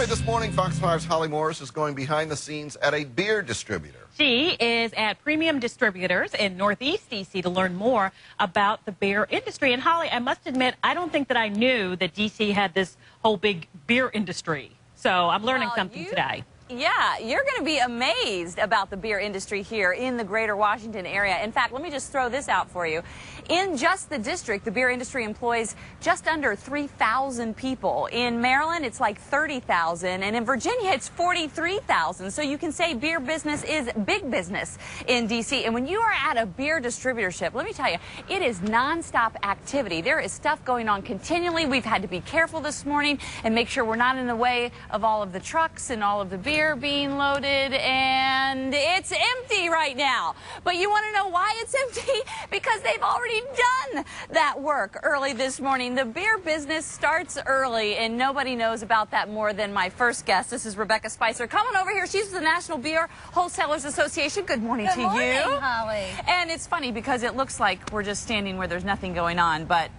right, this morning, Fox 5's Holly Morris is going behind the scenes at a beer distributor. She is at Premium Distributors in Northeast D.C. to learn more about the beer industry. And Holly, I must admit, I don't think that I knew that D.C. had this whole big beer industry. So I'm learning something today. Yeah, you're going to be amazed about the beer industry here in the greater Washington area. In fact, let me just throw this out for you. In just the district, the beer industry employs just under 3,000 people. In Maryland, it's like 30,000, and in Virginia, it's 43,000. So you can say beer business is big business in D.C. And when you are at a beer distributorship, let me tell you, it is nonstop activity. There is stuff going on continually. We've had to be careful this morning and make sure we're not in the way of all of the trucks and all of the beer being loaded, and it's empty right now. But you want to know why it's empty? Because they've already done that work early this morning. The beer business starts early, and nobody knows about that more than my first guest. This is Rebecca Spicer. Come on over here. She's with the National Beer Wholesalers Association. Good morning to you. Good morning, Holly. And it's funny because it looks like we're just standing where there's nothing going on, but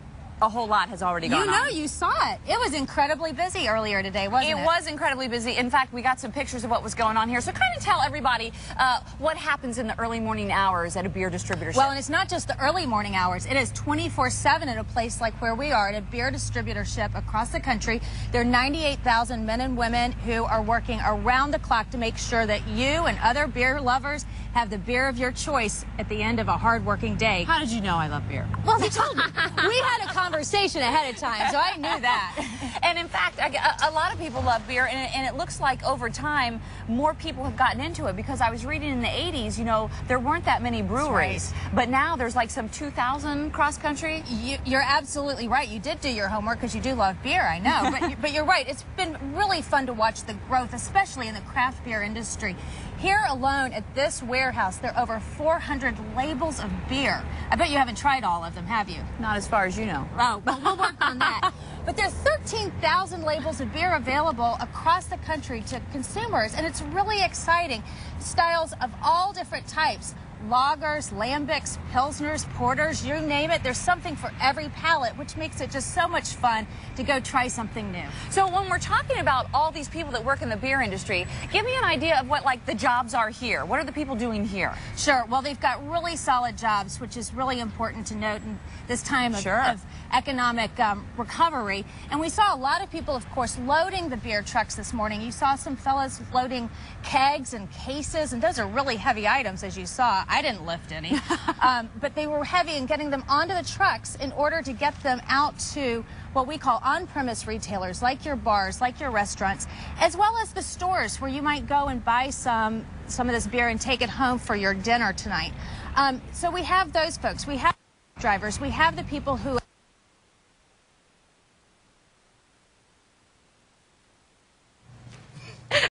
a whole lot has already gone on. You know, you saw it. It was incredibly busy earlier today, wasn't it? It was incredibly busy. In fact, we got some pictures of what was going on here. So kind of tell everybody what happens in the early morning hours at a beer distributorship. Well, and it's not just the early morning hours. It is 24/7 at a place like where we are at a beer distributorship across the country. There are 98,000 men and women who are working around the clock to make sure that you and other beer lovers have the beer of your choice at the end of a hard-working day. How did you know I love beer? Well, they told me. We had a conversation ahead of time, so I knew that. And in fact, a lot of people love beer, and it looks like over time, more people have gotten into it, because I was reading in the 80s, you know, there weren't that many breweries. Right. But now there's like some 2,000 cross-country. You're absolutely right. You did do your homework because you do love beer, I know. But you're right. It's been really fun to watch the growth, especially in the craft beer industry. Here alone at this warehouse, there are over 400 labels of beer. I bet you haven't tried all of them, have you? Not as far as you know. Oh, well, we'll work on that. But there are 13,000 labels of beer available across the country to consumers, and it's really exciting. Styles of all different types. Lagers, lambics, pilsners, porters, you name it. There's something for every palate, which makes it just so much fun to go try something new. So when we're talking about all these people that work in the beer industry, give me an idea of what, like, the jobs are here. What are the people doing here? Sure. Well, they've got really solid jobs, which is really important to note in this time of economic recovery. And we saw a lot of people, of course, loading the beer trucks this morning. You saw some fellas loading kegs and cases, and those are really heavy items, as you saw. I didn't lift any, but they were heavy, and getting them onto the trucks in order to get them out to what we call on-premise retailers, like your bars, like your restaurants, as well as the stores where you might go and buy some of this beer and take it home for your dinner tonight. So we have those folks. We have drivers. We have the people who